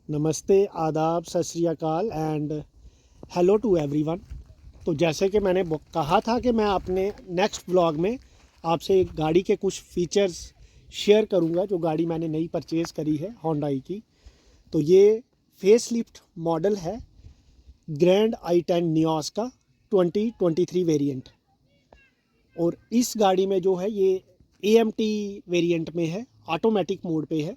नमस्ते, आदाब, सत श्री अकाल एंड हेलो टू एवरीवन। तो जैसे कि मैंने कहा था कि मैं अपने नेक्स्ट ब्लॉग में आपसे गाड़ी के कुछ फीचर्स शेयर करूंगा जो गाड़ी मैंने नई परचेज़ करी है होंडाई की। तो ये फेसलिफ्ट मॉडल है ग्रैंड i10 नियोस का 2023 वेरिएंट। और इस गाड़ी में जो है ये AMT वेरिएंट में है, ऑटोमेटिक मोड पे है।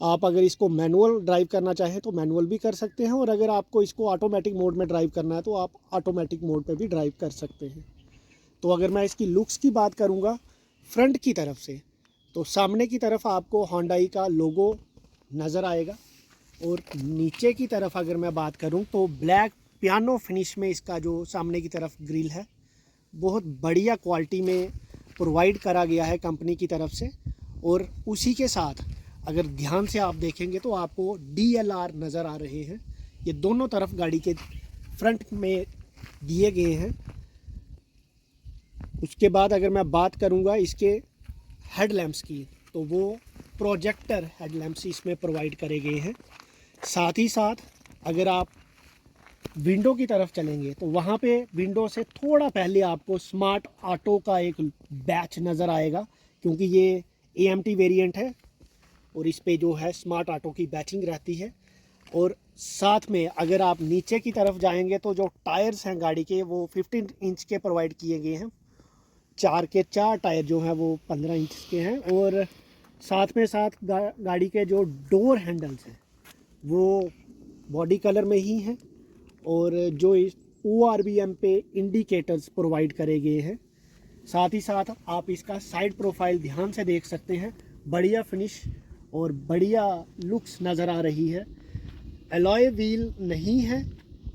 आप अगर इसको मैनुअल ड्राइव करना चाहें तो मैनुअल भी कर सकते हैं, और अगर आपको इसको ऑटोमेटिक मोड में ड्राइव करना है तो आप ऑटोमेटिक मोड पे भी ड्राइव कर सकते हैं। तो अगर मैं इसकी लुक्स की बात करूँगा फ्रंट की तरफ से, तो सामने की तरफ आपको होंडाई का लोगो नज़र आएगा, और नीचे की तरफ अगर मैं बात करूँ तो ब्लैक पियानो फिनिश में इसका जो सामने की तरफ ग्रिल है बहुत बढ़िया क्वालिटी में प्रोवाइड करा गया है कंपनी की तरफ से। और उसी के साथ अगर ध्यान से आप देखेंगे तो आपको DLR नज़र आ रहे हैं, ये दोनों तरफ गाड़ी के फ्रंट में दिए गए हैं। उसके बाद अगर मैं बात करूंगा इसके हेडलैम्प्स की, तो वो प्रोजेक्टर हेडलैम्प्स इसमें प्रोवाइड करे गए हैं। साथ ही साथ अगर आप विंडो की तरफ चलेंगे तो वहाँ पे विंडो से थोड़ा पहले आपको स्मार्ट ऑटो का एक बैच नज़र आएगा, क्योंकि ये AMT वेरिएंट है और इस पे जो है स्मार्ट ऑटो की बैचिंग रहती है। और साथ में अगर आप नीचे की तरफ जाएंगे तो जो टायर्स हैं गाड़ी के वो 15 इंच के प्रोवाइड किए गए हैं। चार के चार टायर जो हैं वो 15 इंच के हैं। और साथ में साथ गाड़ी के जो डोर हैंडल्स हैं वो बॉडी कलर में ही हैं, और जो इस ORBM पे इंडिकेटर्स प्रोवाइड करे गए हैं। साथ ही साथ आप इसका साइड प्रोफाइल ध्यान से देख सकते हैं, बढ़िया फिनिश और बढ़िया लुक्स नज़र आ रही है। अलॉय व्हील नहीं है,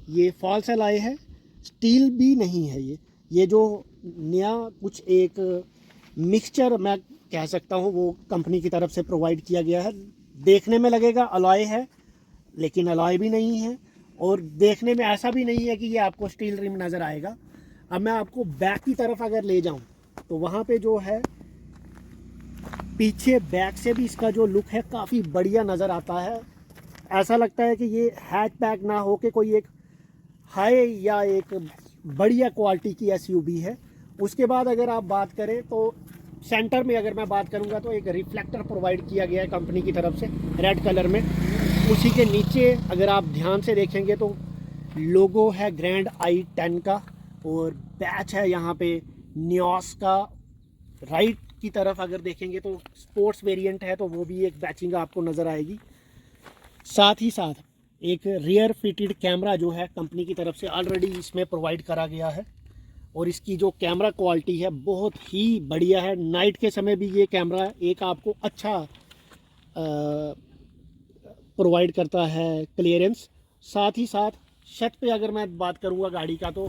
ये फॉल्स अलॉय है। स्टील भी नहीं है, ये जो नया कुछ एक मिक्सचर मैं कह सकता हूँ वो कंपनी की तरफ से प्रोवाइड किया गया है। देखने में लगेगा अलॉय है, लेकिन अलॉय भी नहीं है, और देखने में ऐसा भी नहीं है कि ये आपको स्टील रिम नज़र आएगा। अब मैं आपको बैक की तरफ अगर ले जाऊं तो वहाँ पे जो है पीछे बैक से भी इसका जो लुक है काफ़ी बढ़िया नज़र आता है। ऐसा लगता है कि ये हैचबैक ना हो के कोई एक हाई या एक बढ़िया क्वालिटी की SUV है। उसके बाद अगर आप बात करें तो सेंटर में अगर मैं बात करूंगा तो एक रिफ्लेक्टर प्रोवाइड किया गया है कंपनी की तरफ से रेड कलर में। उसी के नीचे अगर आप ध्यान से देखेंगे तो लोगो है ग्रैंड i10 का, और बैच है यहाँ पे नियोस का। राइट की तरफ अगर देखेंगे तो स्पोर्ट्स वेरिएंट है, तो वो भी एक बैचिंग आपको नज़र आएगी। साथ ही साथ एक रियर फिटेड कैमरा जो है कंपनी की तरफ से ऑलरेडी इसमें प्रोवाइड करा गया है, और इसकी जो कैमरा क्वालिटी है बहुत ही बढ़िया है। नाइट के समय भी ये कैमरा एक आपको अच्छा प्रोवाइड करता है क्लियरेंस। साथ ही साथ छत पे अगर मैं बात करूँगा गाड़ी का, तो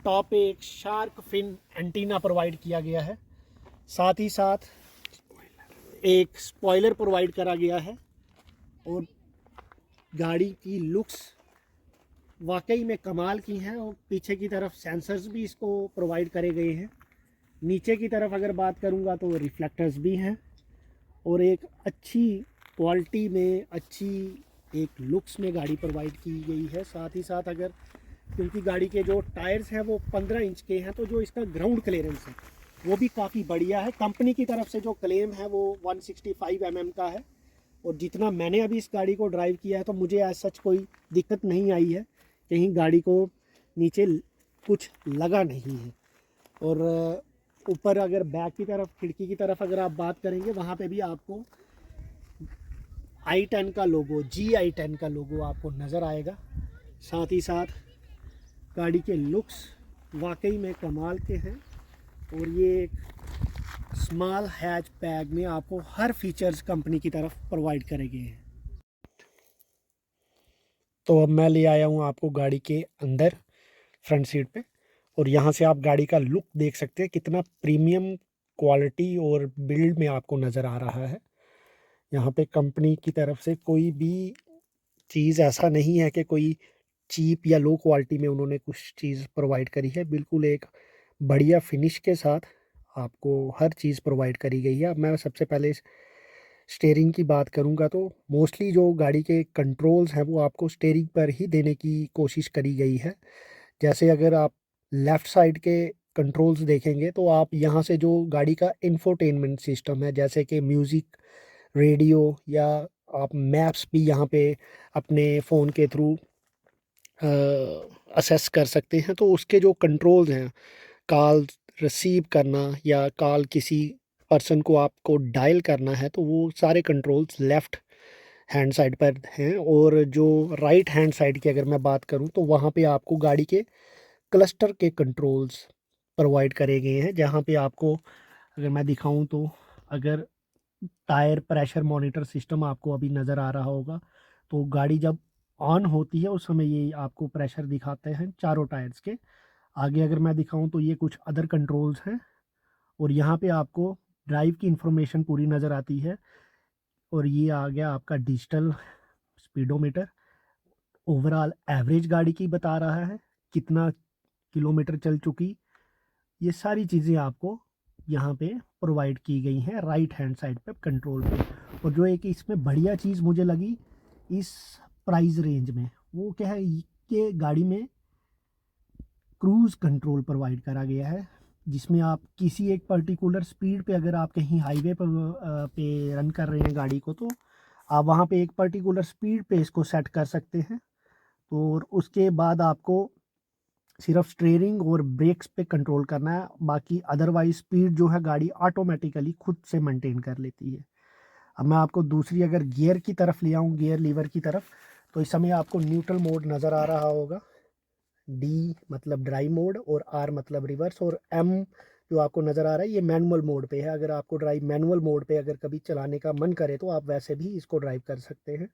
टॉप पे एक शार्क फिन एंटीना प्रोवाइड किया गया है। साथ ही साथ एक स्पॉइलर प्रोवाइड करा गया है, और गाड़ी की लुक्स वाकई में कमाल की हैं। और पीछे की तरफ सेंसर्स भी इसको प्रोवाइड करे गए हैं। नीचे की तरफ अगर बात करूंगा तो रिफ्लेक्टर्स भी हैं, और एक अच्छी क्वालिटी में अच्छी एक लुक्स में गाड़ी प्रोवाइड की गई है। साथ ही साथ अगर क्योंकि गाड़ी के जो टायर्स हैं वो 15 इंच के हैं, तो जो इसका ग्राउंड क्लियरेंस है वो भी काफ़ी बढ़िया है। कंपनी की तरफ से जो क्लेम है वो 165 mm का है, और जितना मैंने अभी इस गाड़ी को ड्राइव किया है तो मुझे ऐसा सच कोई दिक्कत नहीं आई है, कहीं गाड़ी को नीचे कुछ लगा नहीं है। और ऊपर अगर बैक की तरफ खिड़की की तरफ अगर आप बात करेंगे, वहाँ पे भी आपको i10 का लोगो GI10 का लोगो आपको नज़र आएगा। साथ ही साथ गाड़ी के लुक्स वाकई में कमाल के हैं, और ये एक स्मॉल हैच बैग में आपको हर फीचर्स कंपनी की तरफ प्रोवाइड करे गए हैं। तो अब मैं ले आया हूँ आपको गाड़ी के अंदर फ्रंट सीट पे, और यहाँ से आप गाड़ी का लुक देख सकते हैं कितना प्रीमियम क्वालिटी और बिल्ड में आपको नज़र आ रहा है। यहाँ पे कंपनी की तरफ से कोई भी चीज़ ऐसा नहीं है कि कोई चीप या लो क्वालिटी में उन्होंने कुछ चीज़ प्रोवाइड करी है। बिल्कुल एक बढ़िया फिनिश के साथ आपको हर चीज़ प्रोवाइड करी गई है। अब मैं सबसे पहले स्टीयरिंग की बात करूँगा तो मोस्टली जो गाड़ी के कंट्रोल्स हैं वो आपको स्टीयरिंग पर ही देने की कोशिश करी गई है। जैसे अगर आप लेफ़्ट साइड के कंट्रोल्स देखेंगे तो आप यहाँ से जो गाड़ी का इंफोटेनमेंट सिस्टम है, जैसे कि म्यूज़िक, रेडियो या आप मैप्स भी यहाँ पे अपने फ़ोन के थ्रू असेस कर सकते हैं। तो उसके जो कंट्रोल्स हैं, कॉल रिसीव करना या कॉल किसी पर्सन को आपको डायल करना है, तो वो सारे कंट्रोल्स लेफ़्ट हैंड साइड पर हैं। और जो राइट हैंड साइड की अगर मैं बात करूँ तो वहाँ पे आपको गाड़ी के क्लस्टर के कंट्रोल्स प्रोवाइड करे गए हैं, जहाँ पे आपको अगर मैं दिखाऊँ तो अगर टायर प्रेशर मॉनिटर सिस्टम आपको अभी नज़र आ रहा होगा, तो गाड़ी जब ऑन होती है उस समय ये आपको प्रेशर दिखाते हैं चारों टायर्स के। आगे अगर मैं दिखाऊँ तो ये कुछ अदर कंट्रोल्स हैं और यहाँ पे आपको ड्राइव की इंफॉर्मेशन पूरी नज़र आती है। और ये आ गया आपका डिजिटल स्पीडोमीटर, ओवरऑल एवरेज गाड़ी की बता रहा है, कितना किलोमीटर चल चुकी, ये सारी चीज़ें आपको यहाँ पे प्रोवाइड की गई हैं राइट हैंड साइड पे कंट्रोल पे। और जो एक इसमें बढ़िया चीज़ मुझे लगी इस प्राइस रेंज में, वो क्या है कि गाड़ी में क्रूज़ कंट्रोल प्रोवाइड करा गया है, जिसमें आप किसी एक पर्टिकुलर स्पीड पे अगर आप कहीं हाईवे पर पे रन कर रहे हैं गाड़ी को, तो आप वहाँ पे एक पर्टिकुलर स्पीड पे इसको सेट कर सकते हैं। तो और उसके बाद आपको सिर्फ स्टीयरिंग और ब्रेक्स पे कंट्रोल करना है, बाकी अदरवाइज स्पीड जो है गाड़ी ऑटोमेटिकली खुद से मेंटेन कर लेती है। अब मैं आपको दूसरी अगर गियर की तरफ ले आऊँ, गियर लीवर की तरफ, तो इस समय आपको न्यूट्रल मोड नज़र आ रहा होगा। डी मतलब ड्राइव मोड और आर मतलब रिवर्स, और एम जो आपको नज़र आ रहा है ये मैनुअल मोड पे है। अगर आपको ड्राइव मैनुअल मोड पे अगर कभी चलाने का मन करे तो आप वैसे भी इसको ड्राइव कर सकते हैं।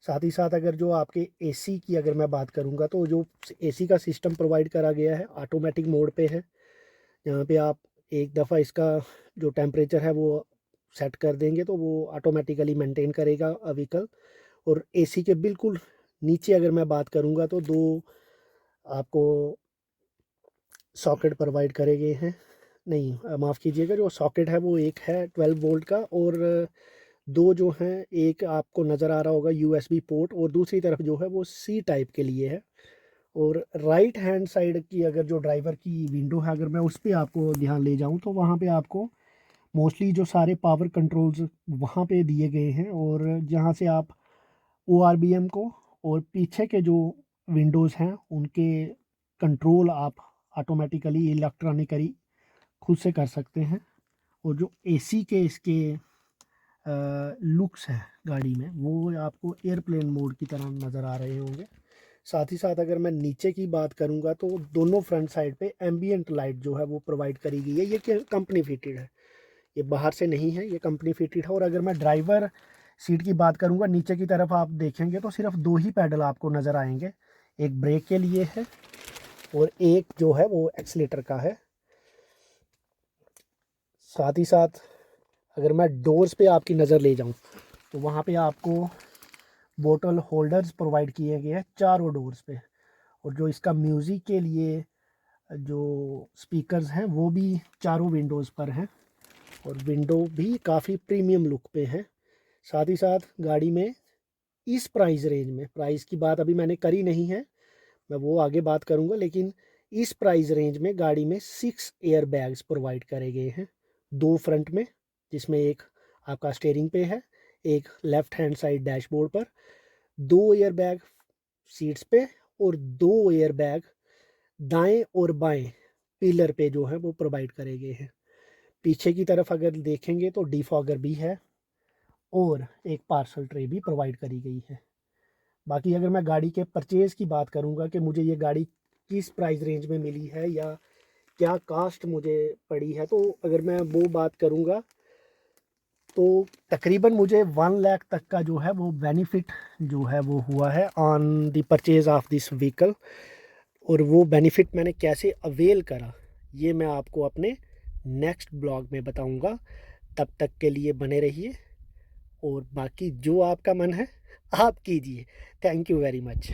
साथ ही साथ अगर जो आपके एसी की अगर मैं बात करूँगा तो जो एसी का सिस्टम प्रोवाइड करा गया है ऑटोमेटिक मोड पे है, जहाँ पे आप एक दफ़ा इसका जो टेम्परेचर है वो सेट कर देंगे तो वो ऑटोमेटिकली मेंटेन करेगा व्हीकल। और एसी के बिल्कुल नीचे अगर मैं बात करूँगा तो दो आपको सॉकेट प्रोवाइड करे गए हैं, नहीं माफ़ कीजिएगा, जो सॉकेट है वो एक है 12 वोल्ट का, और दो जो हैं, एक आपको नज़र आ रहा होगा यूएसबी पोर्ट और दूसरी तरफ जो है वो सी टाइप के लिए है। और राइट हैंड साइड की अगर जो ड्राइवर की विंडो है अगर मैं उस पर आपको ध्यान ले जाऊं तो वहाँ पे आपको मोस्टली जो सारे पावर कंट्रोल्स वहाँ पे दिए गए हैं, और जहाँ से आप ORBM को और पीछे के जो विंडोज़ हैं उनके कंट्रोल आप ऑटोमेटिकली इलेक्ट्रॉनिकली खुद से कर सकते हैं। और जो एसी के इसके लुक्स है गाड़ी में वो आपको एयरप्लेन मोड की तरह नज़र आ रहे होंगे। साथ ही साथ अगर मैं नीचे की बात करूंगा तो दोनों फ्रंट साइड पे एम्बियंट लाइट जो है वो प्रोवाइड करी गई है। ये कंपनी फिटेड है, ये बाहर से नहीं है, ये कंपनी फिटेड है। और अगर मैं ड्राइवर सीट की बात करूंगा, नीचे की तरफ आप देखेंगे तो सिर्फ दो ही पैडल आपको नज़र आएंगे, एक ब्रेक के लिए है और एक जो है वो एक्सीलेटर का है। साथ ही साथ अगर मैं डोर्स पे आपकी नज़र ले जाऊं तो वहाँ पे आपको बोतल होल्डर्स प्रोवाइड किए गए हैं चारों डोर्स पे। और जो इसका म्यूज़िक के लिए जो स्पीकर्स हैं वो भी चारों विंडोज़ पर हैं, और विंडो भी काफ़ी प्रीमियम लुक पे है। साथ ही साथ गाड़ी में इस प्राइस रेंज में, प्राइस की बात अभी मैंने करी नहीं है, मैं वो आगे बात करूँगा, लेकिन इस प्राइस रेंज में गाड़ी में 6 एयर बैग्स प्रोवाइड करे गए हैं, दो फ्रंट में जिसमें एक आपका स्टीयरिंग पे है, एक लेफ़्ट हैंड साइड डैशबोर्ड पर, दो एयर बैग सीट्स पे और दो एयर बैग दाएं और बाएं पिलर पे जो है वो प्रोवाइड करे गए हैं। पीछे की तरफ अगर देखेंगे तो डिफॉगर भी है और एक पार्सल ट्रे भी प्रोवाइड करी गई है। बाकी अगर मैं गाड़ी के परचेज़ की बात करूंगा कि मुझे ये गाड़ी किस प्राइस रेंज में मिली है या क्या कास्ट मुझे पड़ी है, तो अगर मैं वो बात करूंगा तो तकरीबन मुझे 1 लाख तक का जो है वो बेनिफिट जो है वो हुआ है on the purchase of this vehicle. और वो बेनिफिट मैंने कैसे अवेल करा ये मैं आपको अपने नेक्स्ट ब्लॉग में बताऊंगा। तब तक के लिए बने रहिए और बाकी जो आपका मन है आप कीजिए। Thank you very much.